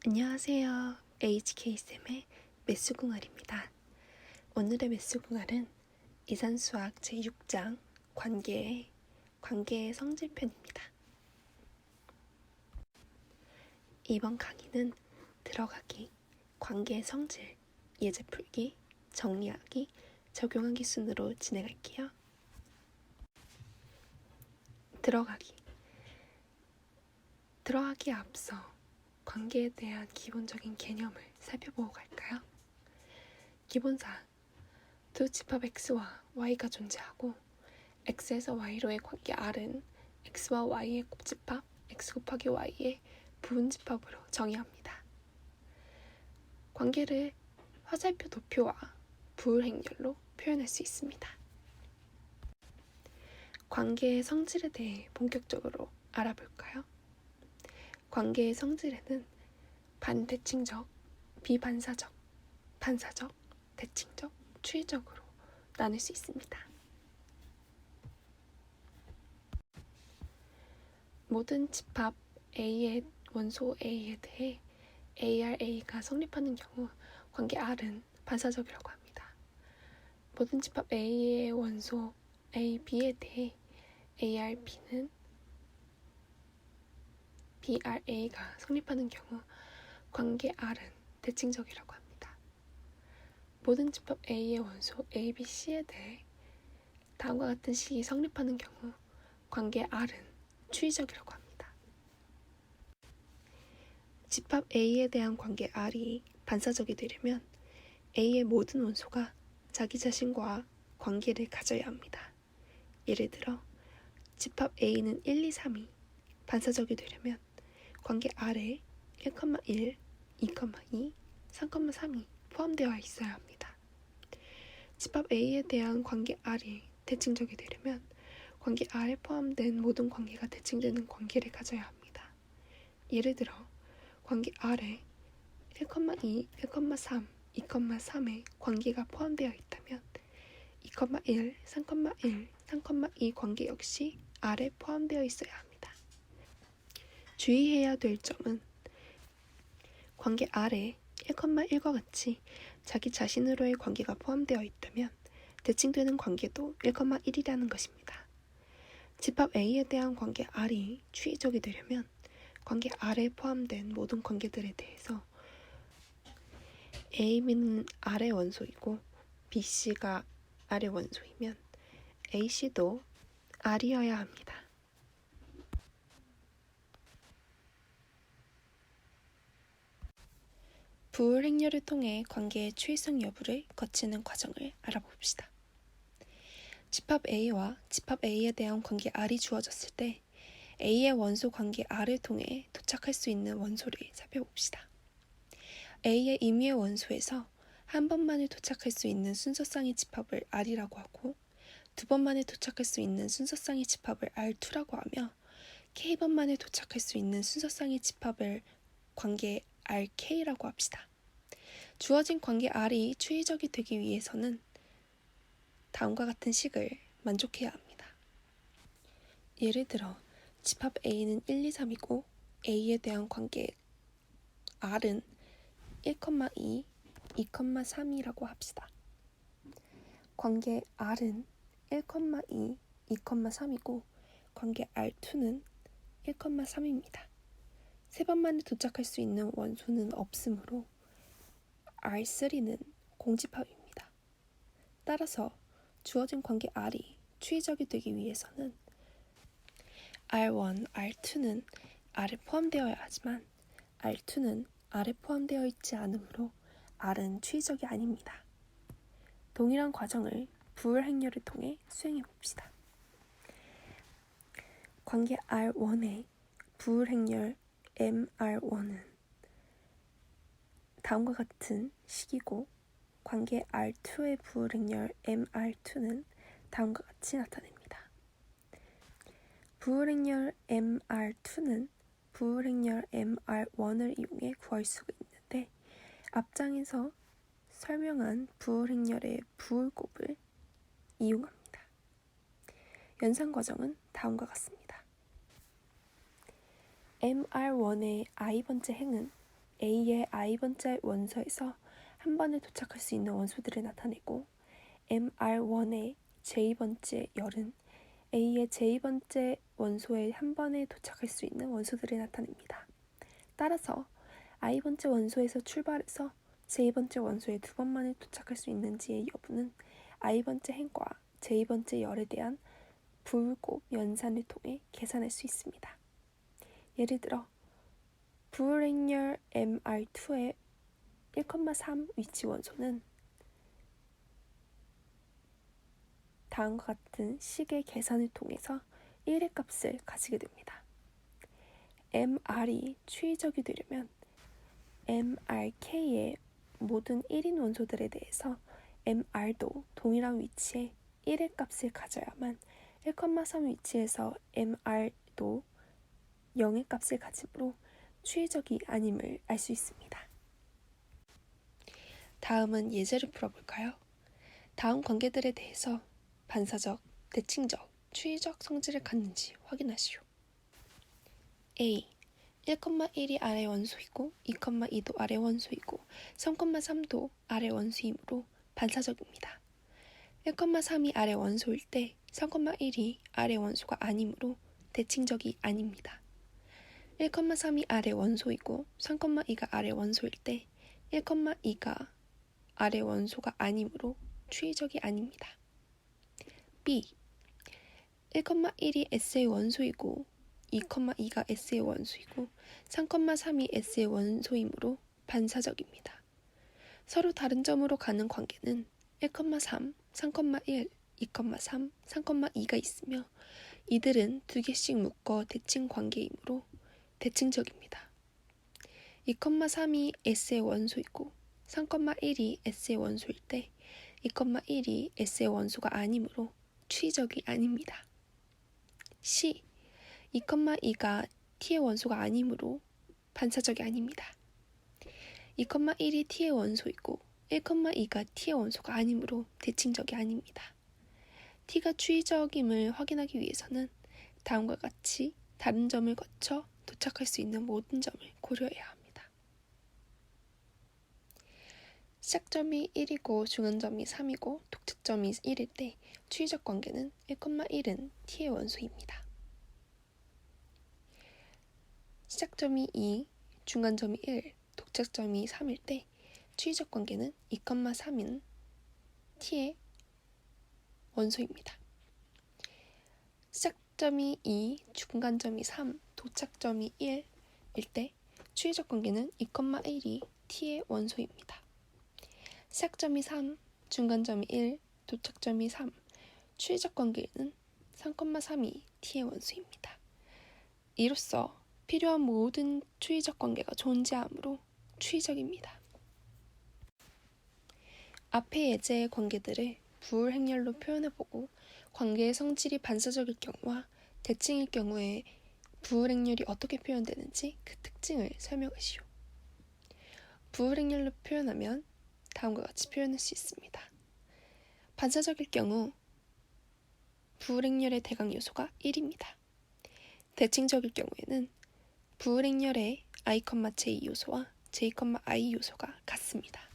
안녕하세요. HK쌤의 매수궁알입니다. 오늘의 매수궁알은 이산수학 제6장 관계의 성질편입니다. 이번 강의는 들어가기, 관계의 성질, 예제 풀기, 정리하기, 적용하기 순으로 진행할게요. 들어가기에 앞서 관계에 대한 기본적인 개념을 살펴보고 갈까요? 기본사항, 두 집합 x와 y가 존재하고 x에서 y로의 관계 r은 x와 y의 곱집합 x 곱하기 y의 부분집합으로 정의합니다. 관계를 화살표 도표와 부울행렬로 표현할 수 있습니다. 관계의 성질에 대해 본격적으로 알아볼까요? 관계의 성질에는 반대칭적, 비반사적, 반사적, 대칭적, 추이적으로 나눌 수 있습니다. 모든 집합 A의 원소 A에 대해 ARA가 성립하는 경우 관계 R은 반사적이라고 합니다. 모든 집합 A의 원소 AB에 대해 ARB는 BRA가 성립하는 경우 관계 R은 대칭적이라고 합니다. 모든 집합 A의 원소 ABC에 대해 다음과 같은 식이 성립하는 경우 관계 R은 추이적이라고 합니다. 집합 A에 대한 관계 R이 반사적이 되려면 A의 모든 원소가 자기 자신과 관계를 가져야 합니다. 예를 들어 집합 A는 1, 2, 3이 반사적이 되려면 관계 R에 1,1, 2,2, 3,3이 포함되어 있어야 합니다. 집합 A에 대한 관계 R이 대칭적이 되려면 관계 R에 포함된 모든 관계가 대칭되는 관계를 가져야 합니다. 예를 들어 관계 R에 1,2, 1,3, 2,3의 관계가 포함되어 있다면 2,1, 3,1, 3,2 관계 역시 R에 포함되어 있어야 합니다. 주의해야 될 점은 관계 R에 1,1과 같이 자기 자신으로의 관계가 포함되어 있다면 대칭되는 관계도 1,1이라는 것입니다. 집합 A에 대한 관계 R이 추이적이 되려면 관계 R에 포함된 모든 관계들에 대해서 AB는 R의 원소이고 BC가 R의 원소이면 AC도 R이어야 합니다. 부울 행렬을 통해 관계의 추이성 여부를 거치는 과정을 알아봅시다. 집합 A와 집합 A에 대한 관계 R이 주어졌을 때 A의 원소 관계 R을 통해 도착할 수 있는 원소를 살펴봅시다. A의 임의의 원소에서 한 번만에 도착할 수 있는 순서쌍의 집합을 R이라고 하고 두 번만에 도착할 수 있는 순서쌍의 집합을 R2라고 하며 K번만에 도착할 수 있는 순서쌍의 집합을 관계 RK라고 합시다. 주어진 관계 R이 추이적이 되기 위해서는 다음과 같은 식을 만족해야 합니다. 예를 들어 집합 A는 1, 2, 3이고 A에 대한 관계 R은 1,2, 2,3이라고 합시다. 관계 R은 1,2, 2,3이고 관계 R2는 1,3입니다. 세 번만에 도착할 수 있는 원소는 없으므로 R3는 공집합입니다. 따라서 주어진 관계 R이 추이적이 되기 위해서는 R1, R2는 R에 포함되어야 하지만 R2는 R에 포함되어 있지 않으므로 R은 추이적이 아닙니다. 동일한 과정을 부울 행렬을 통해 수행해 봅시다. 관계 R1의 부울 행렬 MR1은 다음과 같은 식이고 관계 R2의 부울 행렬 MR2는 다음과 같이 나타냅니다. 부울 행렬 MR2는 부울 행렬 MR1을 이용해 구할 수가 있는데 앞장에서 설명한 부울 행렬의 부울곱을 이용합니다. 연산 과정은 다음과 같습니다. MR1의 i번째 행은 A의 i번째 원소에서 한 번에 도착할 수 있는 원소들을 나타내고 MR1의 J번째 열은 A의 J번째 원소에 한 번에 도착할 수 있는 원소들을 나타냅니다. 따라서 i번째 원소에서 출발해서 J번째 원소에 두 번만에 도착할 수 있는지의 여부는 i번째 행과 J번째 열에 대한 부울곱 연산을 통해 계산할 수 있습니다. 예를 들어 부울행열 MR2의 1,3 위치 원소는 다음과 같은 식의 계산을 통해서 1의 값을 가지게 됩니다. MR이 추이적이 되려면 MRK의 모든 1인 원소들에 대해서 MR도 동일한 위치에 1의 값을 가져야만 1,3 위치에서 MR도 0의 값을 가지므로 추이적이 아님을 알 수 있습니다. 다음은 예제를 풀어볼까요? 다음 관계들에 대해서 반사적, 대칭적, 추이적 성질을 갖는지 확인하시오. A. 1,1이 아래 원소이고 2,2도 아래 원소이고 3,3도 아래 원소이므로 반사적입니다. 1,3이 아래 원소일 때 3,1이 아래 원소가 아니므로 대칭적이 아닙니다. 1,3이 아래 원소이고 3,2가 아래 원소일 때 1,2가 아래 원소가 아니므로 추이적이 아닙니다. B. 1,1이 S의 원소이고 2,2가 S의 원소이고 3,3이 S의 원소이므로 반사적입니다. 서로 다른 점으로 가는 관계는 1,3, 3,1, 2,3, 3,2가 있으며 이들은 두 개씩 묶어 대칭 관계이므로 대칭적입니다. 2,3이 S의 원소이고 3,1이 S의 원소일 때 2,1이 S의 원소가 아니므로 추이적이 아닙니다. C. 2,2가 T의 원소가 아니므로 반사적이 아닙니다. 2,1이 T의 원소이고 1,2가 T의 원소가 아니므로 대칭적이 아닙니다. T가 추이적임을 확인하기 위해서는 다음과 같이 다른 점을 거쳐 도착할 수 있는 모든 점을 고려해야 합니다. 시작점이 1이고 중간점이 3이고 독특점이 1일 때 추이적 관계는 1,1은 T의 원소입니다. 시작점이 2, 중간점이 1, 독특점이 3일 때 추이적 관계는 2,3인 T의 원소입니다. 시작점이 2, 중간점이 3, 도착점이 1일 때 추이적 관계는 2,1이 T의 원소입니다. 시작점이 3, 중간점이 1, 도착점이 3, 추이적 관계는 3,3이 T의 원소입니다. 이로써 필요한 모든 추이적 관계가 존재하므로 추이적입니다. 앞의 예제의 관계들을 부울 행렬로 표현해보고 관계의 성질이 반사적일 경우와 대칭일 경우에 부울 행렬이 어떻게 표현되는지 그 특징을 설명하시오. 부울 행렬로 표현하면 다음과 같이 표현할 수 있습니다. 반사적일 경우 부울 행렬의 대각 요소가 1입니다. 대칭적일 경우에는 부울 행렬의 i, j 요소와 j, i 요소가 같습니다.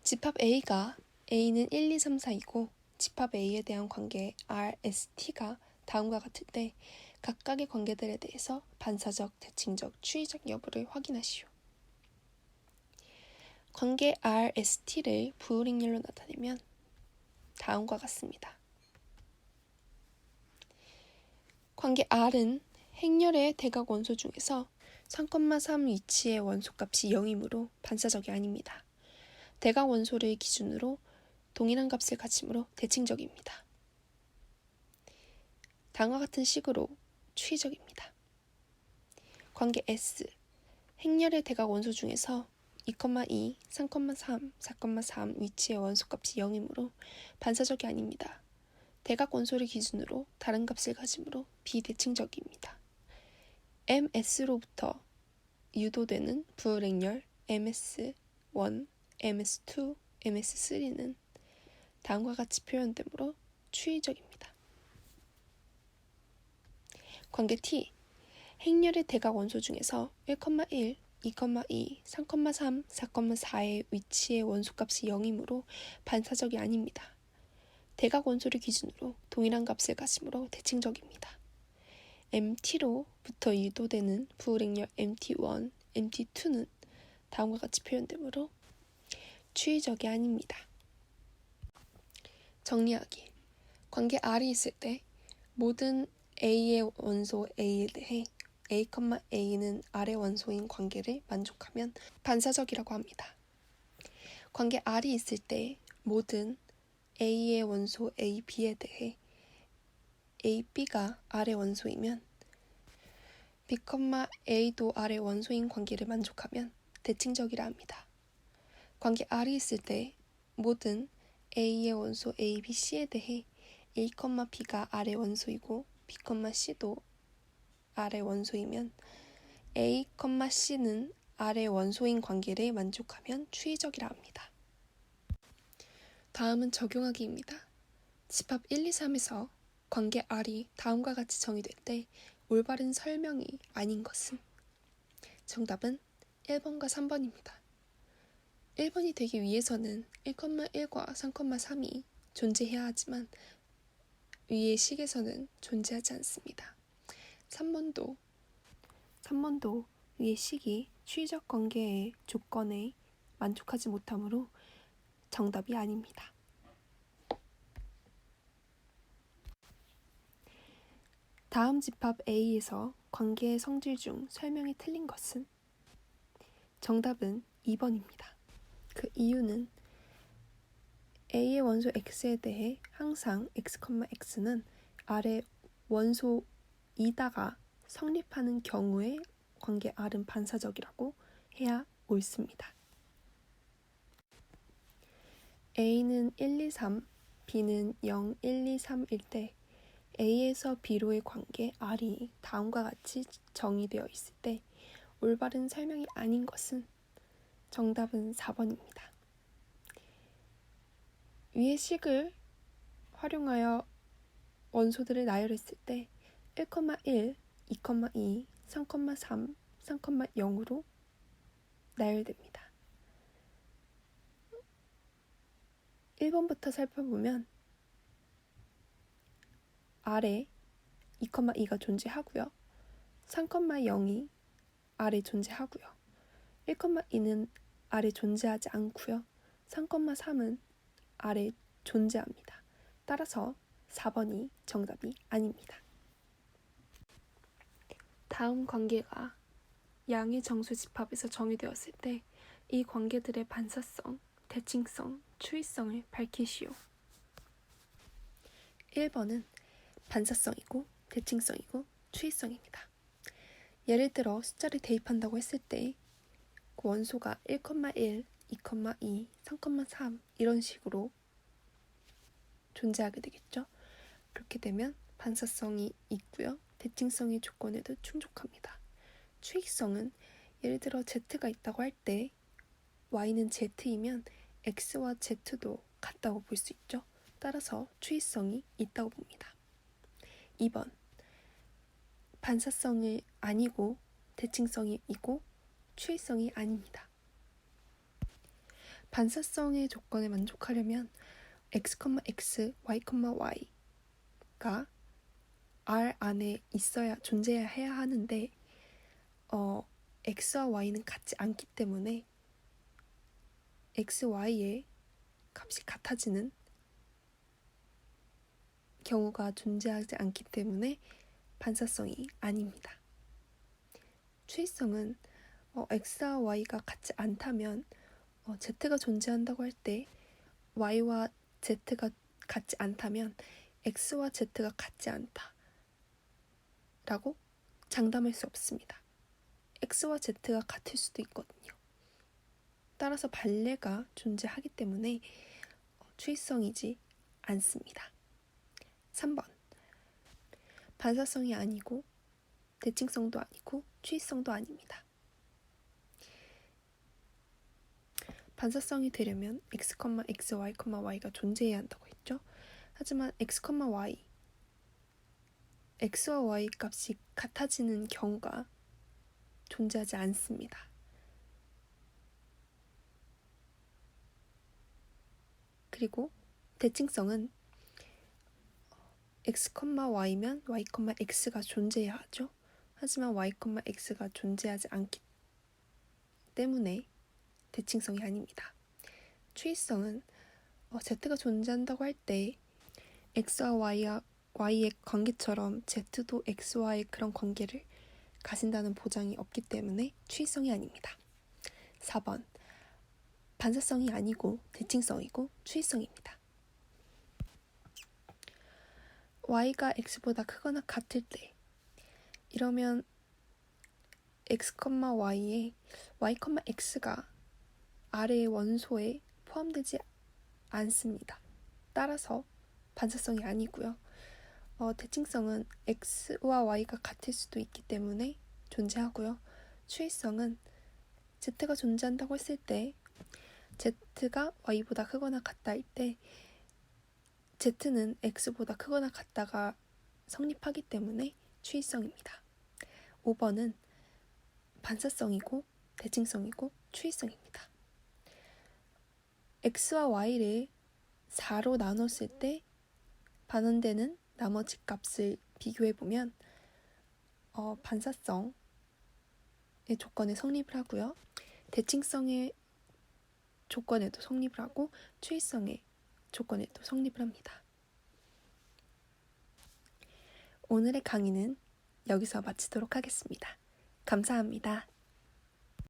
집합 A가 A는 1, 2, 3, 4이고 집합 A에 대한 관계 RST가 다음과 같을 때 각각의 관계들에 대해서 반사적, 대칭적, 추이적 여부를 확인하시오. 관계 RST를 부울 행렬로 나타내면 다음과 같습니다. 관계 R은 행렬의 대각 원소 중에서 3,3 위치의 원소값이 0이므로 반사적이 아닙니다. 대각 원소를 기준으로 동일한 값을 가지므로 대칭적입니다. 다음과 같은 식으로 추이적입니다. 관계 S, 행렬의 대각 원소 중에서 2,2, 3,3, 4,3 위치의 원소값이 0이므로 반사적이 아닙니다. 대각 원소를 기준으로 다른 값을 가지므로 비대칭적입니다. MS로부터 유도되는 부울 행렬 MS1, MS2, MS3는 다음과 같이 표현되므로 추이적입니다. 관계 T, 행렬의 대각 원소 중에서 1,1, 2,2, 3,3, 4,4의 위치의 원소값이 0이므로 반사적이 아닙니다. 대각 원소를 기준으로 동일한 값을 가지므로 대칭적입니다. MT로부터 유도되는 부호행렬 MT1, MT2는 다음과 같이 표현되므로 추이적이 아닙니다. 정리하기. 관계 R이 있을 때 모든 A의 원소 A에 대해 A, A는 R의 원소인 관계를 만족하면 반사적이라고 합니다. 관계 R이 있을 때 모든 A의 원소 A, B에 대해 A, B가 R의 원소이면 B, A도 R의 원소인 관계를 만족하면 대칭적이라 합니다. 관계 R이 있을 때 모든 A의 원소 A, B, C에 대해 A, B가 R의 원소이고 B, C도 R의 원소이면 A, C는 R의 원소인 관계를 만족하면 추이적이라 합니다. 다음은 적용하기입니다. 집합 1, 2, 3에서 관계 R이 다음과 같이 정의될 때 올바른 설명이 아닌 것은? 정답은 1번과 3번입니다. 1번이 되기 위해서는 1,1과 3,3이 존재해야 하지만 위의 식에서는 존재하지 않습니다. 3번도 위의 식이 추이적 관계의 조건에 만족하지 못하므로 정답이 아닙니다. 다음 집합 A에서 관계의 성질 중 설명이 틀린 것은? 정답은 2번입니다. 그 이유는 A의 원소 X에 대해 항상 X, X는 R의 원소이다가 성립하는 경우에 관계 R은 반사적이라고 해야 옳습니다. A는 1, 2, 3, B는 0, 1, 2, 3일 때 A에서 B로의 관계 R이 다음과 같이 정의되어 있을 때 올바른 설명이 아닌 것은? 정답은 4번입니다. 위의 식을 활용하여 원소들을 나열했을 때 1,1, 2,2, 3,3, 3,0으로 나열됩니다. 1번부터 살펴보면 R에 2,2가 존재하고요. 3,0이 R에 존재하고요. 1,2는 R에 존재하지 않고요. 3,3은 R에 존재합니다. 따라서 4번이 정답이 아닙니다. 다음 관계가 양의 정수 집합에서 정의되었을 때 이 관계들의 반사성, 대칭성, 추이성을 밝히시오. 1번은 반사성이고 대칭성이고 추이성입니다. 예를 들어 숫자를 대입한다고 했을 때 그 원소가 1,1, 2,2, 3,3 이런 식으로 존재하게 되겠죠. 그렇게 되면 반사성이 있고요. 대칭성의 조건에도 충족합니다. 추이성은 예를 들어 Z가 있다고 할 때 Y는 Z이면 X와 Z도 같다고 볼 수 있죠. 따라서 추이성이 있다고 봅니다. 2번 반사성이 아니고 대칭성이 있고 추이성이 아닙니다. 반사성의 조건에 만족하려면 X, X, Y, Y가 R 안에 존재해야 하는데 X와 Y는 같지 않기 때문에 X, Y의 값이 같아지는 경우가 존재하지 않기 때문에 반사성이 아닙니다. 추이성은 X와 Y가 같지 않다면 Z가 존재한다고 할 때 Y와 Z가 같지 않다면 X와 Z가 같지 않다 라고 장담할 수 없습니다. X와 Z가 같을 수도 있거든요. 따라서 반례가 존재하기 때문에 추이성이지 않습니다. 3번 반사성이 아니고 대칭성도 아니고 추이성도 아닙니다. 반사성이 되려면 X, X, Y가 존재해야 한다고 했죠. 하지만 X, Y x와 y 값이 같아지는 경우가 존재하지 않습니다. 그리고 대칭성은 x, y면 y, x가 존재해야 하죠. 하지만 y, x가 존재하지 않기 때문에 대칭성이 아닙니다. 추이성은 z가 존재한다고 할 때 x와 y의 관계처럼 z도 x와의 그런 관계를 가진다는 보장이 없기 때문에 추이성이 아닙니다. 4번 반사성이 아니고 대칭성이고 추이성입니다. y가 x보다 크거나 같을 때 이러면 x, y에 y, x가 아래의 원소에 포함되지 않습니다. 따라서 반사성이 아니고요. 대칭성은 x와 y가 같을 수도 있기 때문에 존재하고요. 추이성은 z가 존재한다고 했을 때 z가 y보다 크거나 같다 할 때 z는 x보다 크거나 같다가 성립하기 때문에 추이성입니다. 5번은 반사성이고 대칭성이고 추이성입니다. x와 y를 4로 나눴을 때 반환되는 나머지 값을 비교해보면 반사성의 조건에 성립을 하고요. 대칭성의 조건에도 성립을 하고 추이성의 조건에도 성립을 합니다. 오늘의 강의는 여기서 마치도록 하겠습니다. 감사합니다.